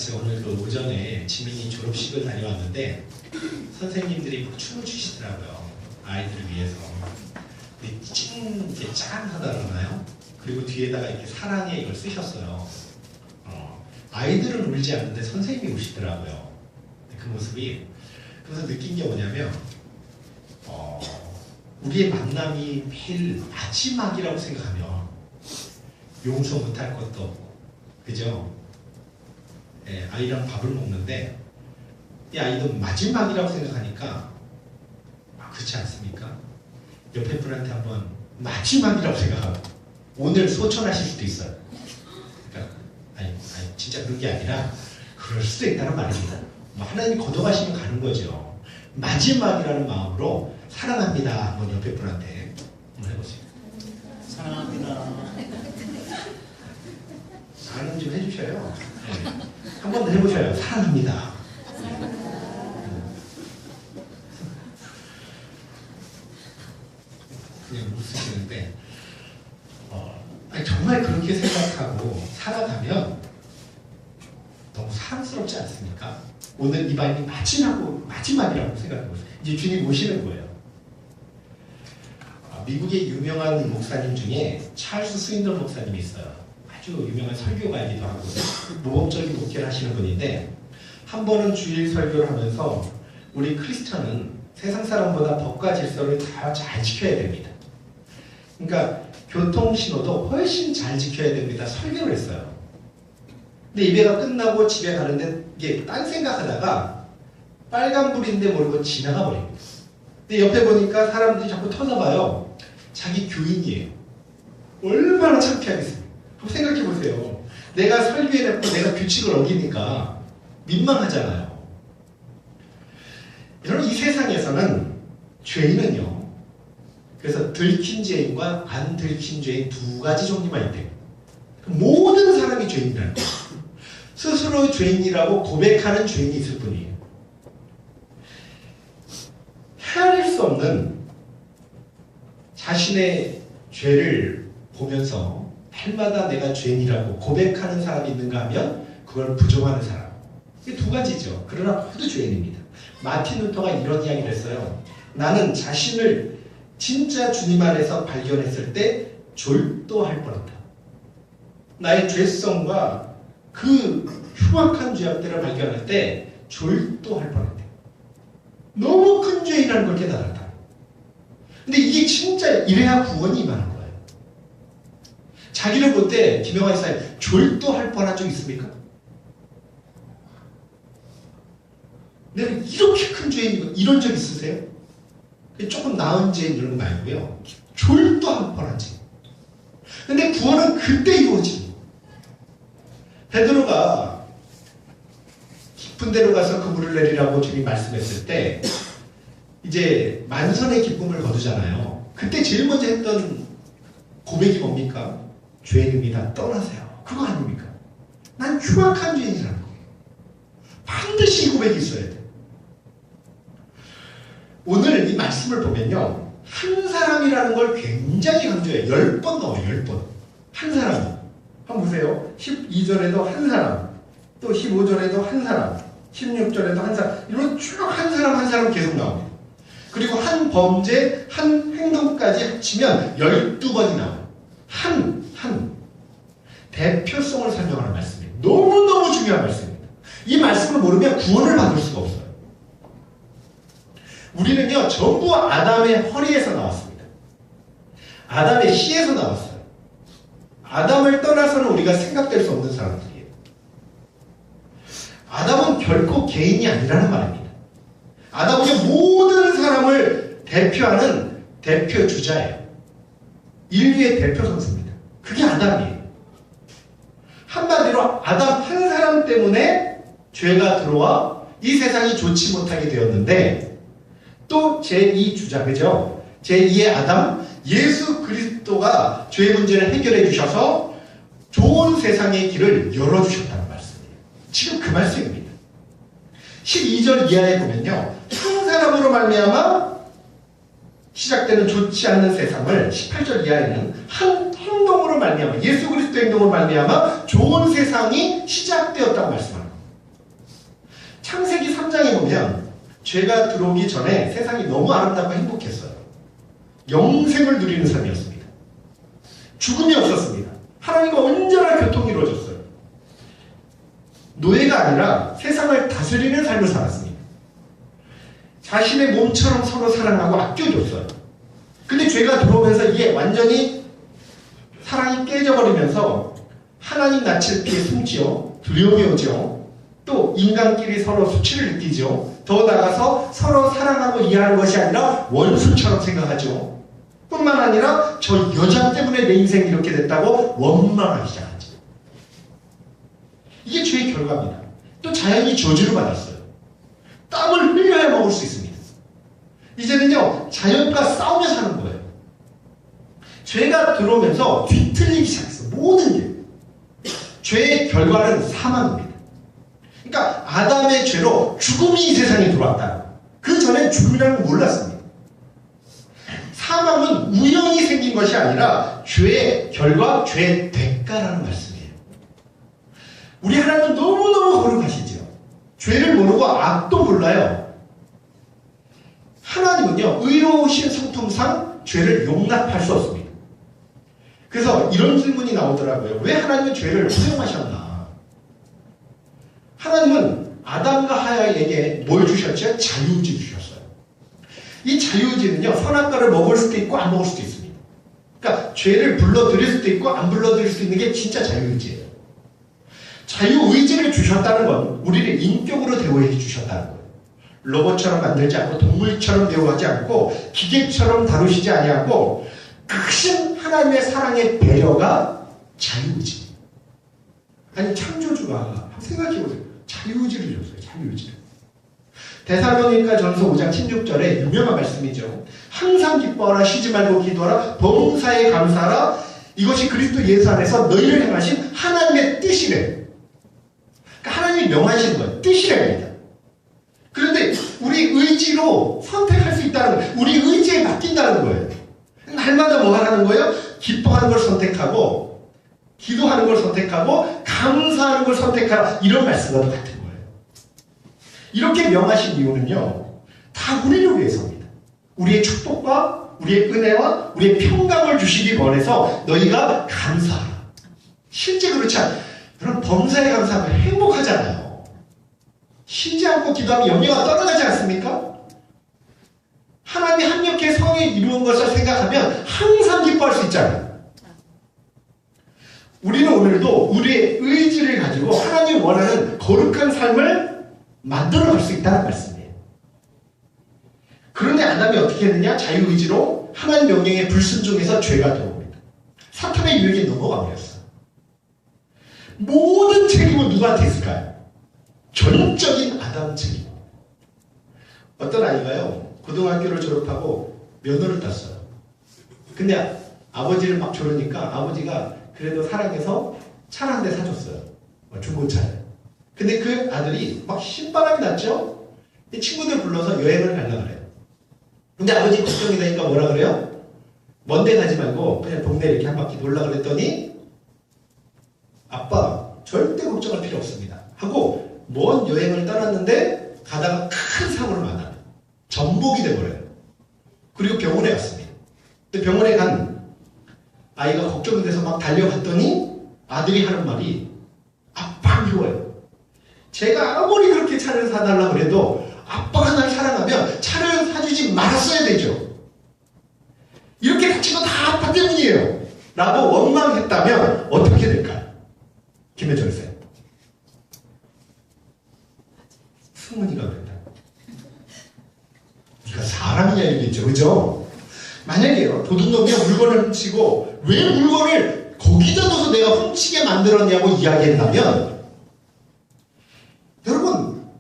같이 오늘 그 오전에 지민이 졸업식을 다녀왔는데 선생님들이 막 춤을 추시더라고요. 아이들을 위해서. 이렇게 짠하다 그러나요? 그리고 뒤에다가 이렇게 사랑해 이걸 쓰셨어요. 아이들은 울지 않는데 선생님이 우시더라고요. 그 모습이. 그래서 느낀 게 뭐냐면 우리의 만남이 매일 마지막이라고 생각하면 용서 못할 것도 없고, 그죠? 예, 아이랑 밥을 먹는데 이 아이도 마지막이라고 생각하니까 그렇지 않습니까? 옆에 분한테 한번 마지막이라고 생각하고 오늘 소천하실 수도 있어요. 그러니까 아니 진짜 그런 게 아니라 그럴 수도 있다는 말입니다. 뭐 하나님이 걷어가시면 가는 거죠. 마지막이라는 마음으로 사랑합니다. 한번 옆에 분한테 한번 해보세요. 사랑합니다. 반응 좀 해주셔요. 네. 한 번 더 해보셔요. 사랑합니다. 그냥 웃으시는데 아니, 정말 그렇게 생각하고 살아가면 너무 사랑스럽지 않습니까? 오늘 이 밤이 마지막이라고 생각하고 이제 주님 오시는 거예요. 미국의 유명한 목사님 중에 찰스 스윈던 목사님이 있어요. 아주 유명한 설교가이기도 하고 모범적인 목회를 하시는 분인데 한 번은 주일 설교를 하면서 우리 크리스천은 세상 사람보다 법과 질서를 다 잘 지켜야 됩니다. 그러니까 교통신호도 훨씬 잘 지켜야 됩니다. 설교를 했어요. 근데 예배가 끝나고 집에 가는데 이게 딴 생각하다가 빨간불인데 모르고 지나가 버립니다. 근데 옆에 보니까 사람들이 자꾸 터져봐요. 자기 교인이에요. 얼마나 창피하겠어요. 한번 생각해 보세요. 내가 설교해놓고 내가 규칙을 어기니까 민망하잖아요. 여러분 이 세상에서는 죄인은요. 그래서 들킨 죄인과 안 들킨 죄인 두 가지 종류만 있대요. 모든 사람이 죄인이라는 거예요. 스스로 죄인이라고 고백하는 죄인이 있을 뿐이에요. 헤아릴 수 없는 자신의 죄를 보면서 날마다 내가 죄인이라고 고백하는 사람이 있는가 하면 그걸 부정하는 사람. 이게 두 가지죠. 그러나 모두 죄인입니다. 마틴 루터가 이런 이야기를 했어요. 나는 자신을 진짜 주님 안에서 발견했을 때 졸도할 뻔했다. 나의 죄성과 그 흉악한 죄악들을 발견할 때 졸도할 뻔했다. 너무 큰 죄인이라는 걸 깨달았다. 근데 이게 진짜 이래야 구원이 임하는 거예요. 자기를 볼 때 김영환 이사님 졸도할 뻔한 적 있습니까? 내가 이렇게 큰 죄인 이런 적 있으세요? 조금 나은 죄인 이런 거 말고요. 졸도할 뻔한 죄. 근데 구원은 그때 이루어집니다. 베드로가 깊은 데로 가서 그물을 내리라고 주님이 말씀했을 때 이제 만선의 기쁨을 거두잖아요. 그때 제일 먼저 했던 고백이 뭡니까? 죄인입니다. 떠나세요. 그거 아닙니까? 난 흉악한 죄인이라는 거예요. 반드시 이 고백이 있어야 돼요. 오늘 이 말씀을 보면요. 한 사람이라는 걸 굉장히 강조해요. 10번 나와요. 10번. 한 사람. 한번 보세요. 12절에도 한 사람. 또 15절에도 한 사람. 16절에도 한 사람. 이런 쭉 한 사람 한 사람 계속 나옵니다. 그리고 한 범죄, 한 행동까지 합치면 12번이 나와요. 한. 대표성을 설명하는 말씀이에요. 너무너무 중요한 말씀입니다. 이 말씀을 모르면 구원을 받을 수가 없어요. 우리는요, 전부 아담의 허리에서 나왔습니다. 아담의 씨에서 나왔어요. 아담을 떠나서는 우리가 생각될 수 없는 사람들이에요. 아담은 결코 개인이 아니라는 말입니다. 아담은 모든 사람을 대표하는 대표 주자예요. 인류의 대표 선수입니다. 그게 아담이에요. 한마디로 아담 한 사람 때문에 죄가 들어와 이 세상이 좋지 못하게 되었는데 또 제2 주자, 그죠? 제2의 아담, 예수 그리스도가 죄 문제를 해결해 주셔서 좋은 세상의 길을 열어주셨다는 말씀이에요. 지금 그 말씀입니다. 12절 이하에 보면요. 한 사람으로 말미암아 시작되는 좋지 않는 세상을 18절 이하에는 한 행동으로 말미암아 예수 그리스도 행동으로 말미암아 좋은 세상이 시작되었다고 말씀합니다. 3장에 보면 죄가 들어오기 전에 세상이 너무 아름답고 행복했어요. 영생을 누리는 삶이었습니다. 죽음이 없었습니다. 하나님과 온전한 교통이 이루어졌어요. 노예가 아니라 세상을 다스리는 삶을 살았습니다. 자신의 몸처럼 서로 사랑하고 아껴줬어요. 근데 죄가 들어오면서 이게 완전히 사랑이 깨져버리면서 하나님 낯을 피해 숨지요. 두려워하죠. 또 인간끼리 서로 수치를 느끼죠. 더 나아가서 서로 사랑하고 이해하는 것이 아니라 원수처럼 생각하죠. 뿐만 아니라 저 여자 때문에 내 인생이 이렇게 됐다고 원망하기 시작하죠. 이게 죄의 결과입니다. 또 자연이 저주를 받았어요. 땀을 흘려야 먹을 수 있습니다. 이제는요, 자연과 싸우며 사는 거예요. 죄가 들어오면서 뒤틀리기 시작했어요. 모든 게. 죄의 결과는 사망입니다. 그러니까 아담의 죄로 죽음이 이 세상에 들어왔다. 그 전엔 죽음이라는 걸 몰랐습니다. 사망은 우연히 생긴 것이 아니라 죄의 결과, 죄의 대가라는 말씀이에요. 우리 하나님은 너무너무 거룩하시죠. 죄를 모르고 악도 몰라요. 하나님은요, 의로우신 성품상 죄를 용납할 수 없습니다. 그래서 이런 질문이 나오더라고요. 왜 하나님은 죄를 허용하셨나? 하나님은 아담과 하와에게 뭘 주셨죠? 자유의지 주셨어요. 이 자유의지는요, 선악과를 먹을 수도 있고 안 먹을 수도 있습니다. 그러니까 죄를 불러들일 수도 있고 안 불러들일 수도 있는 게 진짜 자유의지예요. 자유의지를 주셨다는 건 우리를 인격으로 대우해 주셨다는 거예요. 로봇처럼 만들지 않고 동물처럼 대우하지 않고 기계처럼 다루시지 아니하고 크신 하나님의 사랑의 배려가 자유의지. 아니 창조주가 생각해보세요. 자유의지를 줬어요. 자유의지를. 데살로니가 전서 5장 16절에 유명한 말씀이죠. 항상 기뻐하라, 쉬지 말고 기도하라, 범사에 감사하라. 이것이 그리스도 예수 안에서 너희를 향하신 하나님의 뜻이래. 그러니까 하나님이 명하신 거예요. 뜻이랍니다. 그런데 우리 의지로 선택할 수 있다는 거예요. 우리 의지에 맡긴다는 거예요. 날마다 뭐 하는 거예요? 기뻐하는 걸 선택하고 기도하는 걸 선택하고 감사하는 걸 선택하라. 이런 말씀과 같은 거예요. 이렇게 명하신 이유는요, 다 우리를 위해서입니다. 우리의 축복과 우리의 은혜와 우리의 평강을 주시기 원해서 너희가 감사하라. 실제 그렇지 않아요. 그럼 범사에 감사하면 행복하잖아요. 쉬지 않고 기도하면 영예가 떨어지지 않습니까? 하나님이 합력해 성에 이루은 것을 생각하면 항상 기뻐할 수 있잖아요. 우리는 오늘도 우리의 의지를 가지고 하나님이 원하는 거룩한 삶을 만들어갈 수 있다는 말씀이에요. 그런데 아담이 어떻게 했느냐? 자유의지로 하나님 명령에 불순종해서 죄가 들어옵니다. 사탄의 유혹에 넘어가버렸어요. 모든 책임은 누구한테 있을까요? 전적인 아담 책임. 어떤 아이가요, 고등학교를 졸업하고 면허를 땄어요. 근데 아버지를 막 조르니까 아버지가 그래도 사랑해서 차를 한 대 사줬어요. 중고차를. 근데 그 아들이 막 신바람이 났죠? 친구들 불러서 여행을 가려고 그래요. 근데 아버지 걱정이 되니까 뭐라 그래요? 먼데 가지 말고 그냥 동네 이렇게 한 바퀴 돌라 그랬더니 아빠 절대 걱정할 필요 없습니다 하고 먼 여행을 떠났는데 가다가 큰 사고를 만나요. 전복이 돼버려요. 그리고 병원에 갔습니다. 근데 병원에 간 아이가 걱정이 돼서 막 달려갔더니 아들이 하는 말이 아빠 미워요. 제가 아무리 그렇게 차를 사달라고 그래도 아빠가 날 사랑하면 차를 사주지 말았어야 되죠. 이렇게 다친 거 다 아빠 때문이에요 라고 원망했다면 어떻게 될까요? 김혜정 쌤. 승문이가 그랬다. 네가 사람이냐 이랬죠. 그죠? 만약에요, 도둑놈이 물건을 훔치고 왜 물건을 거기다 둬서 내가 훔치게 만들었냐고 이야기했다면, 여러분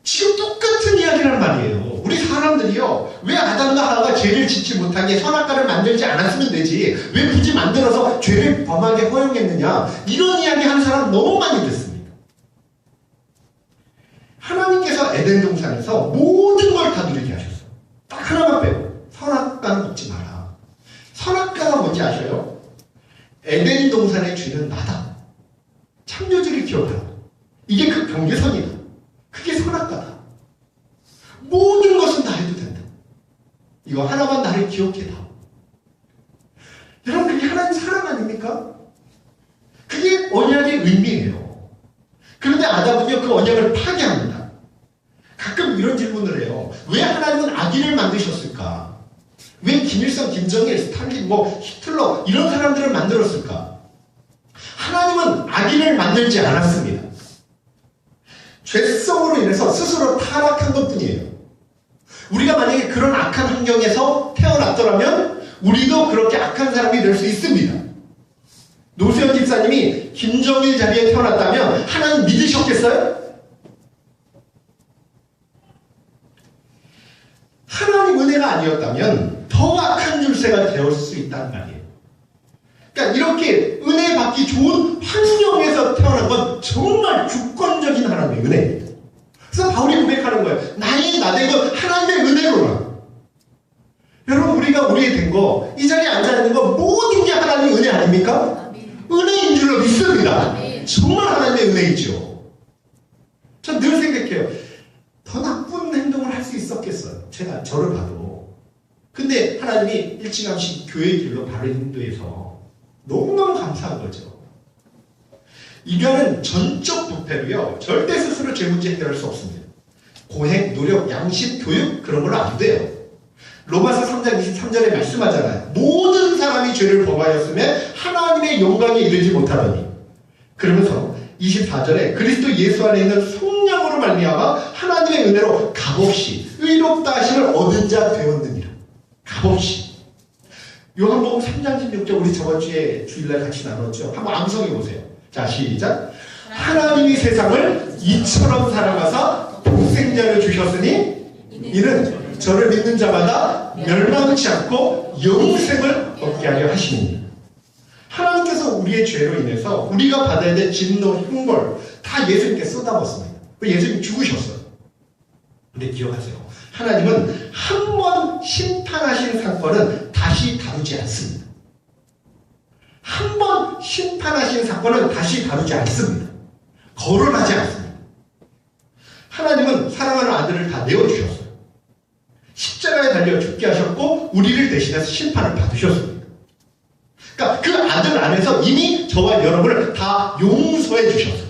지금 똑같은 이야기란 말이에요. 우리 사람들이요, 왜 아담과 하와가 죄를 짓지 못하게 선악과를 만들지 않았으면 되지 왜 굳이 만들어서 죄를 범하게 허용했느냐, 이런 이야기 하는 사람 너무 많이 듣습니다. 하나님께서 에덴 동산에서 모든 걸 다 누리게 하셨어요. 딱 하나만 빼고 선악과는 먹지 마라. 선악과가 뭔지 아셔요? 에덴 동산의 주인은 나다. 창조주를 기억하라. 이게 그 경계선이다. 그게 선악 그런데 아담은요, 그 언약을 파괴합니다. 가끔 이런 질문을 해요. 왜 하나님은 아기를 만드셨을까? 왜 김일성, 김정일, 스탈린, 히틀러 이런 사람들을 만들었을까? 하나님은 아기를 만들지 않았습니다. 죄성으로 인해서 스스로 타락한 것뿐이에요. 우리가 만약에 그런 악한 환경에서 태어났더라면 우리도 그렇게 악한 사람이 될 수 있습니다. 노수현 집사님이 김정일 자리에 태어났다면 하나님 믿으셨겠어요? 하나님 은혜가 아니었다면 더 악한 줄세가 되었을 수 있다는 말이에요. 그러니까 이렇게 은혜 받기 좋은 환경에서 태어난 건 정말 주권적인 하나님의 은혜입니다. 그래서 바울이 고백하는 거예요. 나의 나되고 하나님의 은혜로라. 여러분, 우리가 된 거, 이 자리에 앉아있는 거 모든 게 하나님의 은혜 아닙니까? 은혜인 줄로 믿습니다. 정말 하나님의 은혜이죠. 전 늘 생각해요. 더 나쁜 행동을 할 수 있었겠어요. 제가 저를 봐도. 근데 하나님이 일찌감치 교회의 길로 바로 인도해서 너무너무 감사한 거죠. 인간은 전적 부패로요, 절대 스스로 죄 문제 해결할 수 없습니다. 고행, 노력, 양심, 교육 그런 걸로 안 돼요. 로마서 3장 23절에 말씀하잖아요. 모든 사람이 죄를 범하였으면 하나님의 영광에 이르지 못하더니, 그러면서 24절에 그리스도 예수 안에 있는 성령으로 말미암아 하나님의 은혜로 값없이 의롭다 하심을 얻은 자 되었느니라. 값없이. 요한복음 3장 16절 우리 저번 주에 주일날 같이 나눴죠. 한번 암송해 보세요. 자, 시작. 하나님이 세상을 이처럼 사랑하사 독생자를 주셨으니 이는 저를 믿는 자마다 멸망치 않고 영생을 얻게 하려 하시니. 하나님께서 우리의 죄로 인해서 우리가 받아야 될 진노, 형벌 다 예수님께 쏟아붓습니다. 예수님 죽으셨어요. 근데 기억하세요. 하나님은 한 번 심판하신 사건은 다시 다루지 않습니다. 한 번 심판하신 사건은 다시 다루지 않습니다. 거론하지 않습니다. 하나님은 사랑하는 아들을 다 내어주셨어요. 십자가에 달려 죽게 하셨고 우리를 대신해서 심판을 받으셨습니다. 그러니까 그 아들 안에서 이미 저와 여러분을 다 용서해 주셨어요.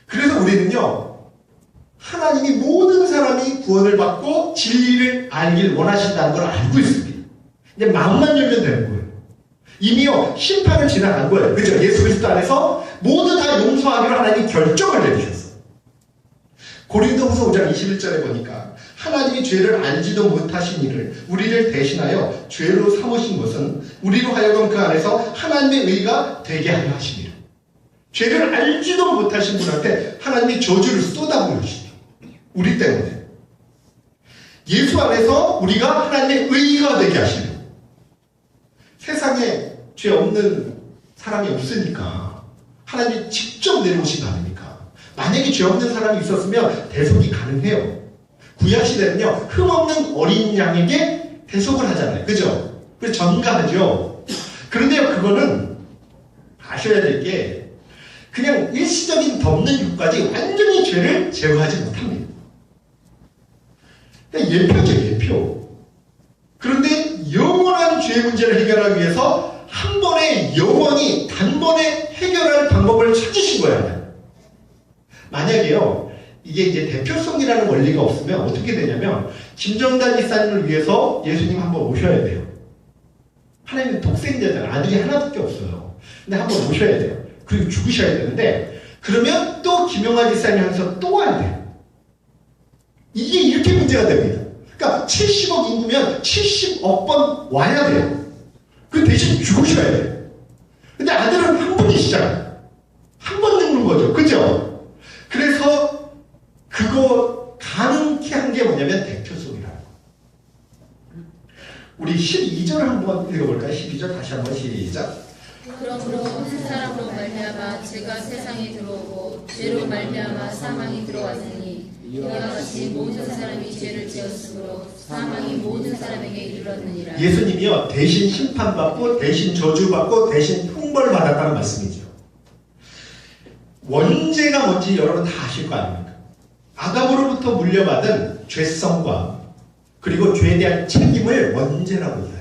그래서 우리는요, 하나님이 모든 사람이 구원을 받고 진리를 알길 원하신다는 걸 알고 있습니다. 이제 마음만 열면 되는 거예요. 이미요, 심판을 지나간 거예요. 그죠? 예수 그리스도 안에서 모두 다 용서하기로 하나님이 결정을 내리셨어요. 고린도후서 5장 21절에 보니까 하나님이 죄를 알지도 못하신 이를 우리를 대신하여 죄로 삼으신 것은 우리로 하여금 그 안에서 하나님의 의가 되게 하려 하심이라. 죄를 알지도 못하신 분한테 하나님이 저주를 쏟아부으시죠. 우리 때문에. 예수 안에서 우리가 하나님의 의가 되게 하시는. 세상에 죄 없는 사람이 없으니까 하나님이 직접 내려오신 거 아닙니까? 만약에 죄 없는 사람이 있었으면 대속이 가능해요. 구약시대는요, 흠없는 어린 양에게 대속을 하잖아요. 그죠? 그래서 전가하죠. 그런데요, 그거는 아셔야 될 게 그냥 일시적인 덮는 육까지 완전히 죄를 제거하지 못합니다. 예표죠, 예표. 그런데 영원한 죄 문제를 해결하기 위해서 한 번에 영원히 단번에 해결할 방법을 찾으신 거예요. 만약에요, 이게 이제 대표성이라는 원리가 없으면 어떻게 되냐면, 김정단 집사님을 위해서 예수님 한번 오셔야 돼요. 하나님은 독생자잖아요. 아들이 하나밖에 없어요. 근데 한번 오셔야 돼요. 그리고 죽으셔야 되는데, 그러면 또 김용환 집사님 향해서 또 와야 돼요. 이게 이렇게 문제가 됩니다. 그러니까 70억 인구면 70억 번 와야 돼요. 그 대신 죽으셔야 돼요. 근데 아들은 한 분이시잖아요. 한 번 죽는 거죠. 그죠? 그래서 그거 가능케 한 게 뭐냐면 대표성이라는 거. 우리 12절 한번 읽어볼까요? 12절 다시 한번 시작. 그러므로 한 사람으로 말미암아 죄가 세상에 들어오고 죄로 말미암아 사망이 들어왔으니 이와 같이 모든 사람이 죄를 지었으므로 사망이 모든 사람에게 이르렀느니라. 예수님이요, 대신 심판받고 대신 저주받고 대신 형벌받았다는 말씀이죠. 원죄가 뭔지 여러분 다 아실 거 아닙니까? 아담으로부터 물려받은 죄성과 그리고 죄에 대한 책임을 원죄라고 해요.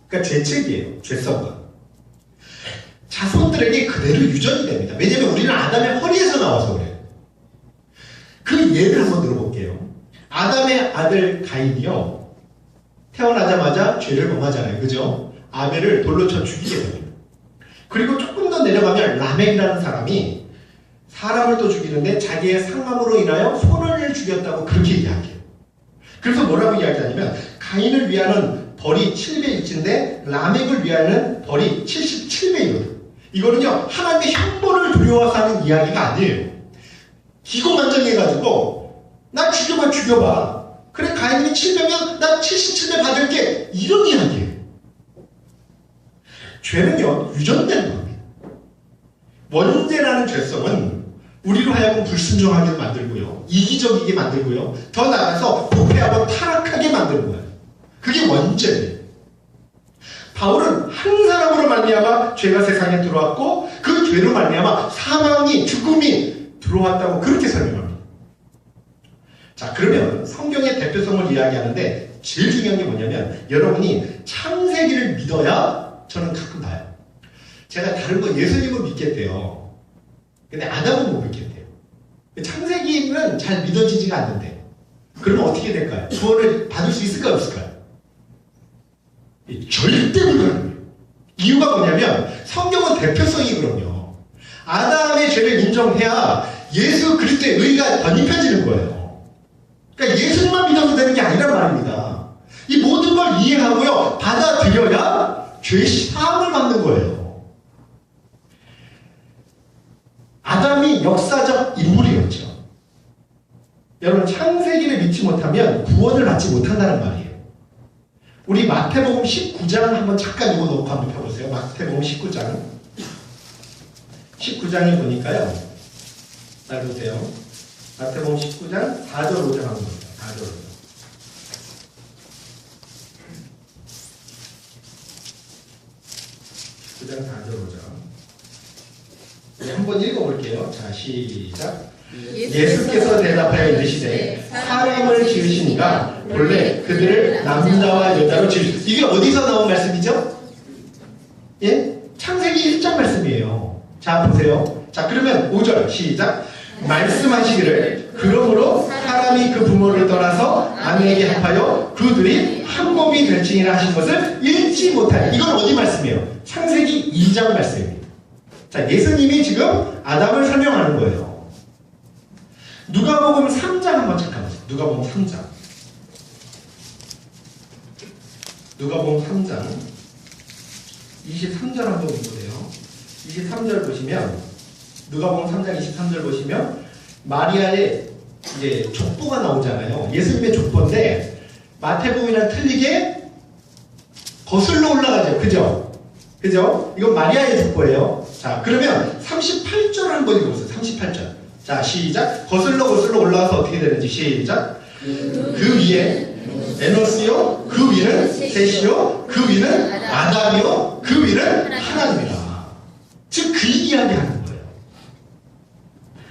그러니까 죄책이에요. 죄성과. 자손들에게 그대로 유전이 됩니다. 왜냐하면 우리는 아담의 허리에서 나와서 그래요. 그 예를 한번 들어볼게요. 아담의 아들 가인이요, 태어나자마자 죄를 범하잖아요. 그죠? 아벨을 돌로 쳐 죽이게 됩니다. 그리고 조금 더 내려가면 라멕이라는 사람이 사람을 또 죽이는데 자기의 상함으로 인하여 소년을 죽였다고 그렇게 이야기해요. 그래서 뭐라고 이야기하냐면 가인을 위하는 벌이 700일치인데 라멕을 위하는 벌이 77배이거든요. 이거는요, 하나님의 형벌을 두려워서 하는 이야기가 아니에요. 기고만장해가지고 나 죽여봐 죽여봐. 그래 가인이 700면 나 77배 받을게. 이런 이야기예요. 죄는요, 유전되는 겁니다. 원죄라는 죄성은 우리로 하여금 불순종하게 만들고요, 이기적이게 만들고요, 더 나아가서 부패하고 타락하게 만드는 거예요. 그게 원죄예요. 바울은 한 사람으로 말미암아 죄가 세상에 들어왔고 그 죄로 말미암아 사망이, 죽음이 들어왔다고 그렇게 설명합니다. 자, 그러면 성경의 대표성을 이야기하는데 제일 중요한 게 뭐냐면 여러분이 창세기를 믿어야 저는 가끔 봐요. 제가 다른 거 예수님을 믿겠대요. 근데 아담은 못 믿겠대요. 창세기는 잘 믿어지지가 않는데 그러면 어떻게 될까요? 구원을 받을 수 있을까요? 없을까요? 절대 불가능해요. 이유가 뭐냐면 성경은 대표성이 그럼요. 아담의 죄를 인정해야 예수 그리스도의 의가 덧입혀지는 거예요. 그러니까 예수님만 믿어도 되는 게 아니란 말입니다. 이 모든 걸 이해하고요, 받아들여야 죄의 사함을 받는 거예요. 아담이 역사적 인물이었죠. 여러분, 창세기를 믿지 못하면 구원을 받지 못한다는 말이에요. 우리 마태복음 19장 한번 잠깐 이거 놓고 한번 펴보세요. 마태복음 19장. 19장에 보니까요, 잘 보세요. 마태복음 19장 4절 5절 한번 보세요. 4절 5절. 그 장 4절 5절. 네, 한번 읽어볼게요. 자, 시작. 예수께서 대답하여 이르시되 사람을 지으시니가 본래 그들을 남자와 여자로 지으시고. 이게 어디서 나온 말씀이죠? 예? 창세기 1장 말씀이에요. 자, 보세요. 자, 그러면 5절 시작. 말씀하시기를 그러므로 사람이 그 부모를 떠나서 아내에게 합하여 그들이 한 몸이 될지니라 하신 것을 읽지 못하여. 이건 어디 말씀이에요? 창세기 2장 말씀입니다. 자, 예수님이 지금 아담을 설명하는 거예요. 누가복음 3장 한번 잠깐 보세요. 누가복음 3장. 누가복음 3장 23절 한번 보세요. 23절 보시면, 누가복음 3장 23절 보시면 마리아의 이제 족보가 나오잖아요. 예수님의 족보인데 마태복음이랑 틀리게 거슬러 올라가죠. 그죠? 그죠? 이건 마리아의 족보예요. 자, 그러면 38절 한번 읽어보세요. 38절. 자, 시작. 거슬러 올라가서 어떻게 되는지 시작. 그 위에 에노스요, 그 위는 셋이요, 그 위는 아담이요, 그 위는 하나님이라. 즉 그 이야기하는 거예요.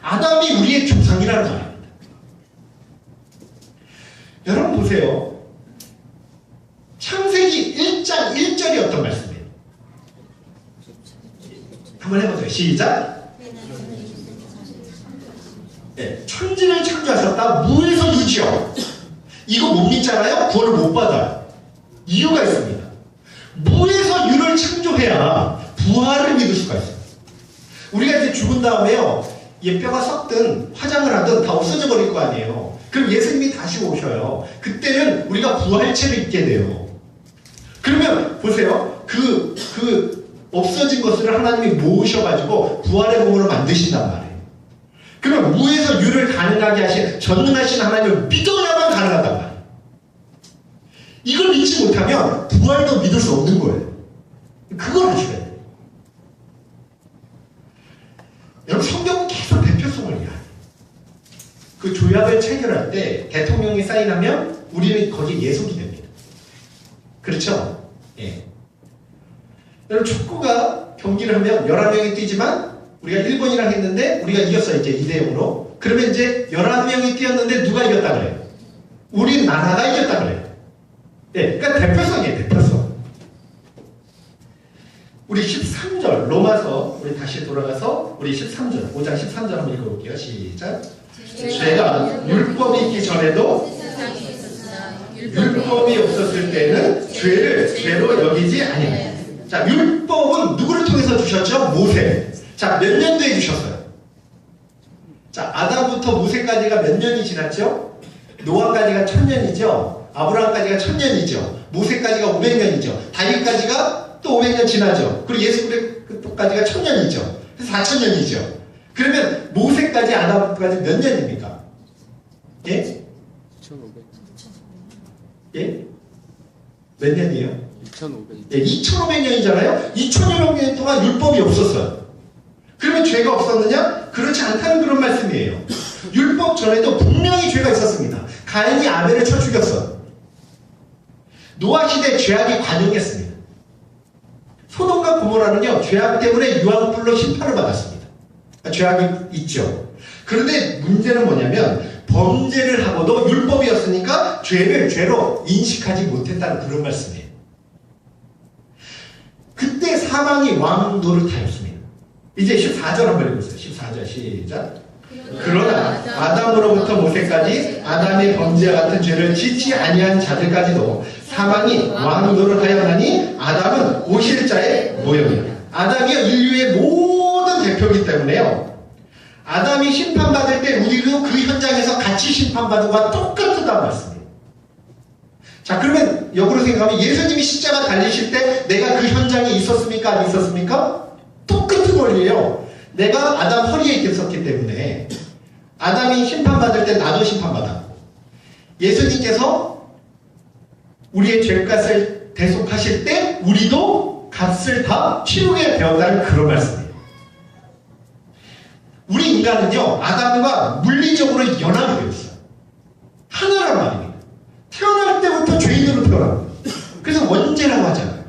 아담이 우리의 조상이라는 말입니다. 여러분 보세요. 창세기 1장 1절이 어떤 말씀이에요? 한번 해보세요. 시작. 네, 천지를 창조하셨다. 무에서 유지요. 이거 못 믿잖아요? 구원을 못 받아요. 이유가 있습니다. 무에서 유를 창조해야 부활을 믿을 수가 있어요. 우리가 이제 죽은 다음에요, 뼈가 썩든 화장을 하든 다 없어져 버릴 거 아니에요. 그럼 예수님이 다시 오셔요. 그때는 우리가 부활체를 입게 돼요. 그러면 보세요. 그 없어진 것을 하나님이 모으셔가지고 부활의 몸으로 만드신단 말이에요. 그러면 무에서 유를 가능하게 하신 전능하신 하나님을 믿어야만 가능하단 말이에요. 이걸 믿지 못하면 부활도 믿을 수 없는 거예요. 그걸 아셔야 돼요. 여러분, 성경은 계속 대표성을 이해해요. 그 조약을 체결할 때 대통령이 사인하면 우리는 거기에 예속이 됩니다. 그렇죠? 예. 여러분, 축구가 경기를 하면 11명이 뛰지만 우리가 일본이랑 했는데 우리가 이겼어요. 이제 2대0으로. 그러면 이제 11명이 뛰었는데 누가 이겼다 그래요? 우리나라가 이겼다 그래요. 예, 그러니까 대표성이에요. 대표성. 우리 13절 로마서 우리 다시 돌아가서 우리 13절 5장 13절 한번 읽어볼게요. 시작. 죄가 율법이 있기 전에도 세상에 있었으나 율법이 없었을 때는 죄를 죄로 여기지 아니하였다. 자, 율법은 누구를 통해서 주셨죠? 모세. 자, 몇 년도에 주셨어요? 자, 아담부터 모세까지가 몇 년이 지났죠? 노아까지가 1000년이죠. 아브라함까지가 1000년이죠. 모세까지가 500년이죠. 다윗까지가 또 500년 지나죠. 그리고 예수 그리스도까지가 1000년이죠. 그래서 4000년이죠. 그러면 모세까지 아담까지 몇 년입니까? 예? 2,500. 예? 몇 년이에요? 2,500. 예, 2500년이잖아요. 2500년 동안 율법이 없었어요. 그러면 죄가 없었느냐? 그렇지 않다는 그런 말씀이에요. 율법 전에도 분명히 죄가 있었습니다. 가인이 아벨을 쳐 죽였어요. 노아 시대 죄악이 관영했습니다. 소돔과 고모라는요, 죄악 때문에 유황불로 심판을 받았습니다. 죄악이 있죠. 그런데 문제는 뭐냐면 범죄를 하고도 율법이었으니까 죄를 죄로 인식하지 못했다는 그런 말씀이에요. 그때 사망이 왕 노릇하였습니다. 이제 14절 한번 읽어보세요. 14절 시작. 그러나 아담으로부터 모세까지 아담의 범죄와 같은 죄를 짓지 아니한 자들까지도 사망이 왕 노릇하였나니 아담은 오실 자의 모형이라. 아담이 인류의 모든 대표이기 때문에요. 아담이 심판받을 때 우리도 그 현장에서 같이 심판받은 것과 똑같다는 말씀이에요. 자, 그러면 역으로 생각하면 예수님이 십자가 달리실 때 내가 그 현장에 있었습니까? 안 있었습니까? 똑같은 원리예요. 내가 아담 허리에 있었기 때문에 아담이 심판받을 때 나도 심판받았고 예수님께서 우리의 죄값을 대속하실 때 우리도 값을 다 치르게 되었다는 그런 말씀이에요. 우리 인간은요, 아담과 물리적으로 연합이 되어 있어요. 하나란 말입니다. 태어날 때부터 죄인으로 태어납니다. 그래서 원죄라고 하잖아요.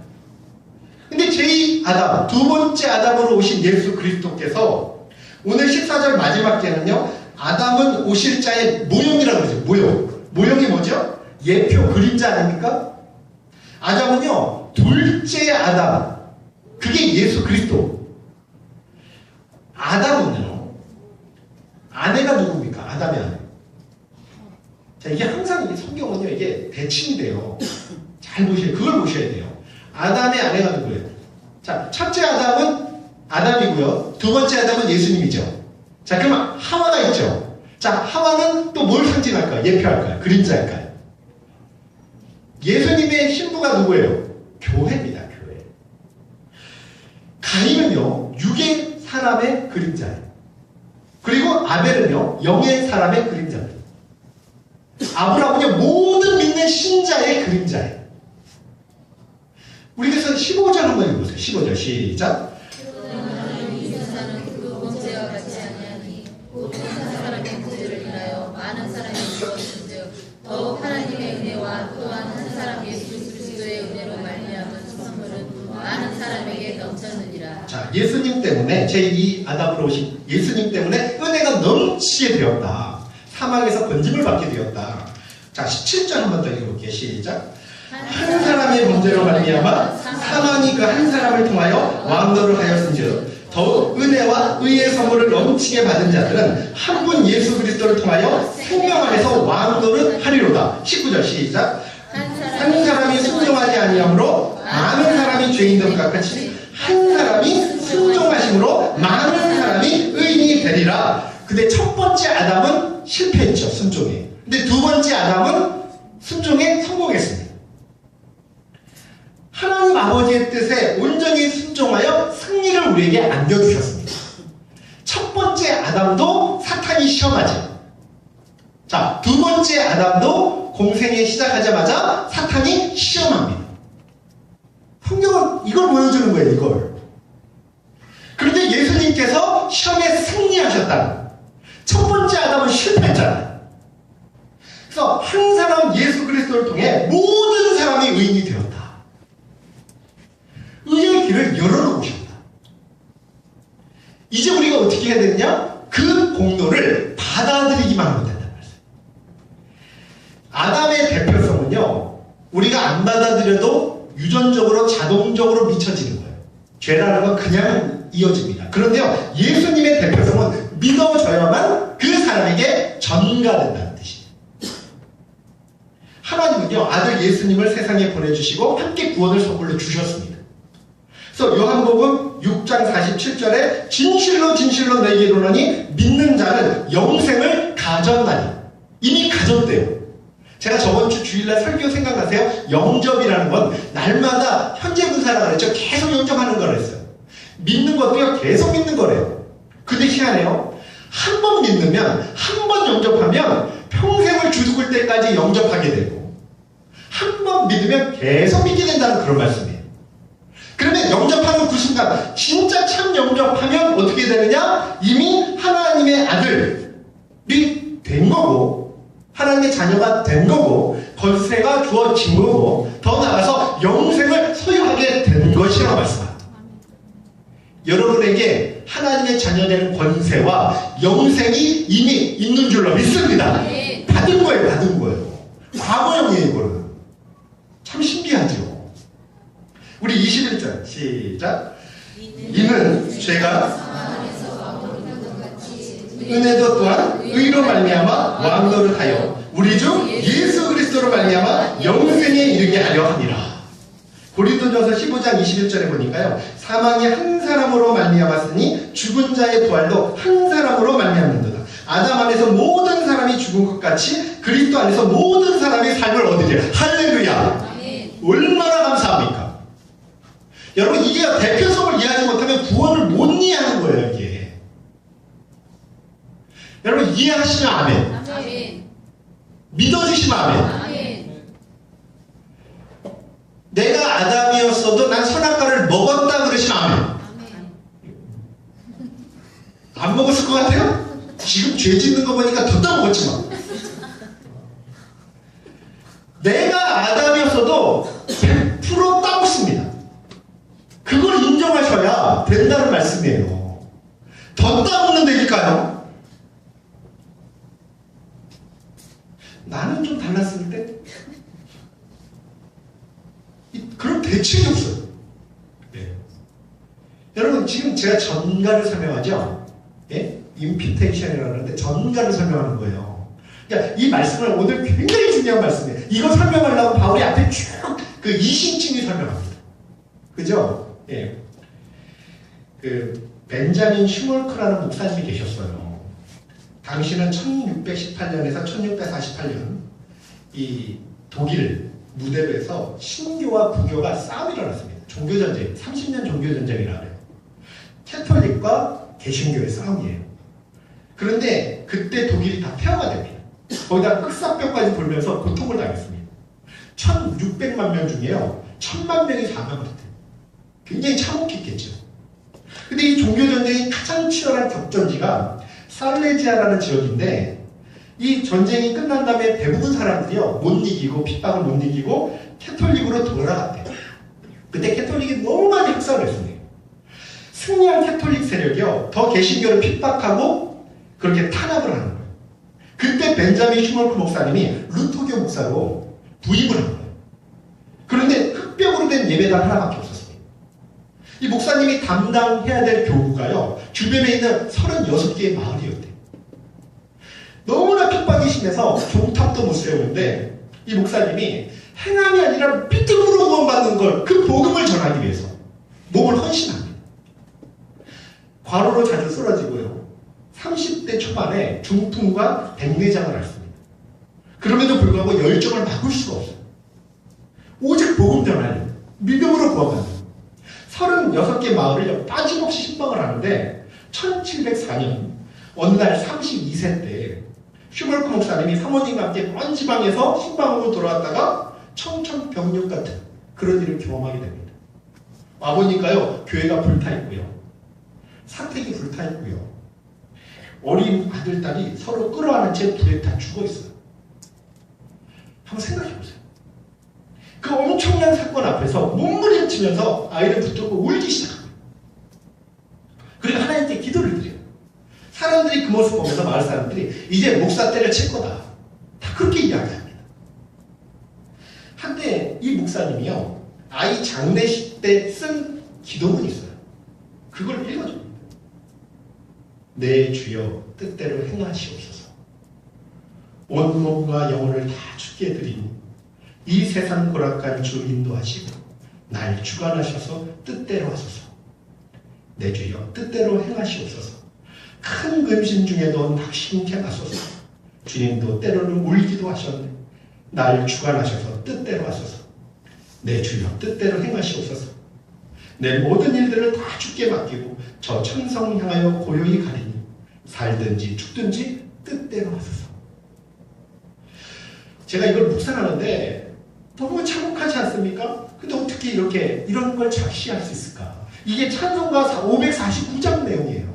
근데 제2 아담, 두 번째 아담으로 오신 예수 그리스도께서 오늘 14절 마지막节는요, 아담은 오실 자의 모형이라고 그러죠. 모형. 모형이 뭐죠? 예표, 그림자 아닙니까? 아담은요, 둘째 아담. 그게 예수 그리스도. 아담은요, 아내가 누굽니까? 아담의 아내. 자, 이게 항상 이게 성경은요, 이게 대칭이 돼요. 잘 보셔야, 그걸 보셔야 돼요. 아담의 아내가 누구예요? 자, 첫째 아담은 아담이고요. 두 번째 아담은 예수님이죠. 자, 그러면 하와가 있죠. 자, 하와는 또 뭘 상징할까요? 예표할까요? 그림자일까요? 예수님의 신부가 누구예요? 교회입니다, 교회. 가인은요, 육의 사람의 그림자예요. 그리고 아벨은요, 영의 사람의 그림자입니다. 아브라함은요, 모든 믿는 신자의 그림자예요. 우리 그래서 15절 한번 읽어보세요. 15절 시작. 범죄와 같지 아니하니 곧 사람의 범죄를 인하여 많은 사람이 죽었은즉 더욱 하나님의 은혜와 또한 한 사람 예수 그리스도의 은혜로 말미암은 선물은 많은 사람에게 넘쳤느니라. 자, 예수님 때문에 제2 아담으로 오신 예수님 때문에 은혜가 넘치게 되었다. 사망에서 건짐을 받게 되었다. 자, 17절 한번 더 읽어볼게요. 시작. 한 사람의 범죄로 말미암아 사망이 그 한 사람을 통하여 왕노를 하였은즉 더욱 은혜와 의의 선물을 넘치게 받은 자들은 한 분 예수 그리스도를 통하여 생명 안에서 왕노를 하리로다. 19절 시작. 한 사람이 순종하지 아니하므로 많은 사람이 죄인됨과 같이 한 사람이 순종하심으로 많은 사람이 의인이 되리라. 근데 첫 번째 아담은 실패했죠, 순종에. 근데 두 번째 아담은 순종에 성공했습니다. 하나님 아버지의 뜻에 온전히 순종하여 승리를 우리에게 안겨주셨습니다. 첫 번째 아담도 사탄이 시험하죠. 자, 두 번째 아담도 공생에 시작하자마자 사탄이 시험합니다. 성경은 이걸 보여주는 거예요, 이걸. 그런데 예수님께서 시험에 승리하셨다는. 첫 번째 아담은 실패했잖아요. 그래서 한 사람 예수 그리스도를 통해 모든 사람이 의인이 되었다. 의의 길을 열어놓으셨다. 이제 우리가 어떻게 해야 되느냐? 그 공로를 받아들이기만 하면 된다는 말씀. 아담의 대표성은요, 우리가 안 받아들여도 유전적으로 자동적으로 미쳐지는 거예요. 죄라는 건 그냥 이어집니다. 그런데요, 예수님의 대표성은 믿어져야만 그 사람에게 전가된다는 뜻이에요. 하나님은요, 아들 예수님을 세상에 보내주시고 함께 구원을 선물로 주셨습니다. 그래서 요한복음 6장 47절에 진실로 진실로 너희에게 이르노니 믿는 자는 영생을 가졌나니. 이미 가졌대요. 제가 저번 주 주일날 설교 생각나세요? 영접이라는 건 날마다 현재 분사라고 그랬죠. 계속 영접하는 거라 했어요. 믿는 것도요, 계속 믿는 거래요. 근데 희한해요. 한 번 믿으면, 한 번 영접하면 평생을 죽을 때까지 영접하게 되고, 한 번 믿으면 계속 믿게 된다는 그런 말씀이에요. 그러면 영접하는 그 순간, 진짜 참 영접하면 어떻게 되느냐? 이미 하나님의 아들이 된 거고, 하나님의 자녀가 된 거고, 권세가 주어진 거고, 더 나아가서 영생을 소유하게 된 것이라고 말씀합니다. 여러분에게 하나님의 자녀되는 권세와 영생이 이미 있는 줄로 믿습니다. 받은 거예요, 받은 거예요. 과거형이에요, 이거는. 참 신기하죠. 우리 21절 시작. 이는 죄가 은혜도 또한 의로 말미암아 왕노릇하여 우리 주 예수 그리스도로 말미암아 영생에 이르게 하려 함이라. 고린도전서 15장 21절에 보니까요, 사망이 한 사람으로 말미암았으니 죽은 자의 부활도 한 사람으로 말미암는도다. 아담 안에서 모든 사람이 죽은 것 같이 그리스도 안에서 모든 사람의 삶을 얻으리라. 할렐루야. 얼마나 감사합니까? 여러분, 이게 대표성을 이해하지 못하면 구원을 못 이해하는 거예요, 이게. 여러분, 이해하시면 아멘. 아멘. 믿어주시면 아멘. 아멘. 내가 아담이었어도 난 선악과를 먹었다 그러시면 아멘. 아멘. 안 먹었을 것 같아요? 지금 죄 짓는 거 보니까 더 따먹었지만. 내가 아담이었어도 100% 따먹습니다. 그걸 인정하셔야 된다는 말씀이에요. 더 따먹는 데일까요? 나는 좀 달랐을 때? 그런 대책이 없어요. 네. 여러분, 지금 제가 전가를 설명하죠? 예? 임피테이션이라고 하는데 전가를 설명하는 거예요. 그러니까 이 말씀을 오늘 굉장히 중요한 말씀이에요. 이거 설명하려고 바울이 앞에 쭉 그 이신칭이 설명합니다. 그죠? 예. 그 벤자민 슈몰크라는 목사님이 계셨어요. 당시는 1618년에서 1648년 이 독일 무대에서 신교와 부교가 싸움이 일어났습니다. 종교전쟁, 30년 종교전쟁이라고 해요. 캐톨릭과 개신교의 싸움이에요. 그런데 그때 독일이 다 폐허가 됩니다. 거기다 흑사병까지 불면서 고통을 당했습니다. 1600만 명 중에요, 1000만 명이 사망을 했대요. 굉장히 참혹했겠죠. 근데 이 종교전쟁이 가장 치열한 격전지가 살레지아라는 지역인데, 이 전쟁이 끝난 다음에 대부분 사람들이요, 못 이기고, 핍박을 못 이기고 캐톨릭으로 돌아갔대요. 그때 캐톨릭이 너무 많이 흑사를 했습니다. 승리한 캐톨릭 세력이요, 더 개신교를 핍박하고 그렇게 탄압을 하는 거예요. 그때 벤자민 슈몰크 목사님이 루터교 목사로 부임을 한 거예요. 그런데 흑벽으로 된 예배당 하나밖에 없었습니다. 이 목사님이 담당해야 될 교구가요, 주변에 있는 36개의 마을이었대요. 너무나 핍박이 심해서 종탑도 못 세우는데, 이 목사님이 행함이 아니라 믿음으로 구원받는 걸, 그 복음을 전하기 위해서 몸을 헌신합니다. 과로로 자주 쓰러지고요, 30대 초반에 중풍과 백내장을 앓습니다. 그럼에도 불구하고 열정을 막을 수가 없어요. 오직 복음 전하니 믿음으로 구원받는 36개 마을을 빠짐없이 신방을 하는데, 1704년 어느 날 32세 때 슈몰크 목사님이 사모님과 함께 먼 지방에서 신방으로 돌아왔다가 청천벽력 같은 그런 일을 경험하게 됩니다. 와보니까요, 교회가 불타있고요, 사택이 불타있고요, 어린 아들, 딸이 서로 끌어안은 채 불에 다 죽어있어요. 한번 생각해보세요. 그 엄청난 사건 앞에서 몸부림치면서 아이를 붙들고 울기 시작합니다. 그리고 하나님께 기도를 드려요. 사람들이 그 모습 보면서 마을 사람들이 이제 목사 때를 칠 거다, 다 그렇게 이야기합니다. 한때 이 목사님이요, 아이 장례식 때 쓴 기도문이 있어요. 내 주여 뜻대로 행하시옵소서. 온 몸과 영혼을 다 주께 드리고 이 세상 고락간 주 인도하시고 날 주관하셔서 뜻대로 하소서. 내 주여 뜻대로 행하시옵소서. 큰 근심 중에도 낙심케 하소서. 주님도 때로는 울기도 하셨네. 날 주관하셔서 뜻대로 하소서. 내 주여 뜻대로 행하시옵소서. 내 모든 일들을 다 주께 맡기고 저 천성 향하여 고요히 가리니 살든지 죽든지 뜻대로 하소서. 제가 이걸 묵상하는데 너무 참혹하지 않습니까? 근데 어떻게 이런 걸 작시할 수 있을까? 이게 찬송가 549장 내용이에요.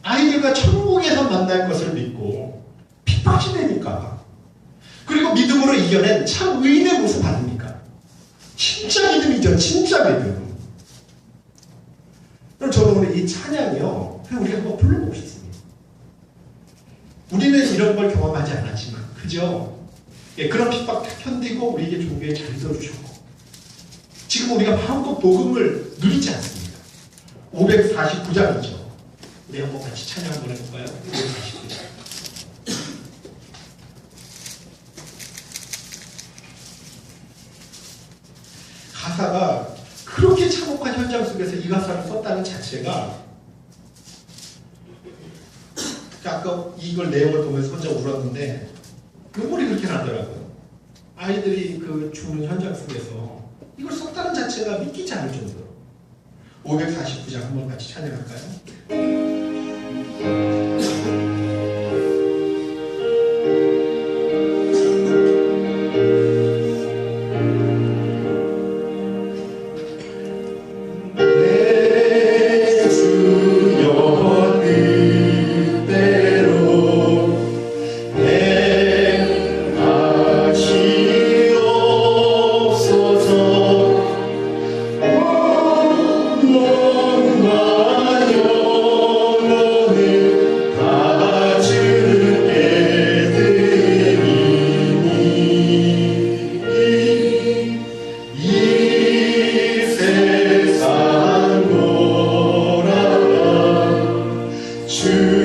아이들과 천국에서 만날 것을 믿고 핍박시되니까, 그리고 믿음으로 이겨낸 참 의인의 모습 아닙니까? 진짜 믿음이죠. 진짜 믿음. 그럼 저는 오늘 이 찬양이요, 그냥 우리가 한번 불러보고 싶습니다. 우리는 이런 걸 경험하지 않았지만 그죠? 예, 그런 핍박 견디고 우리에게 종교에 잘 들어주셨고 지금 우리가 마음껏 복음을 누리지 않습니까? 549장이죠. 우리 한번 같이 찬양 한번 해볼까요? 549장. 가사가 그렇게 참혹한 현장 속에서 이 가사를 썼다는 자체가, 아까 이걸 내용을 보면서 혼자 울었는데 눈물이 그렇게 나더라고요. 아이들이 그 죽는 현장 속에서 이걸 썼다는 자체가 믿기지 않을 정도로. 549장 한번 같이 찬양할까요? 주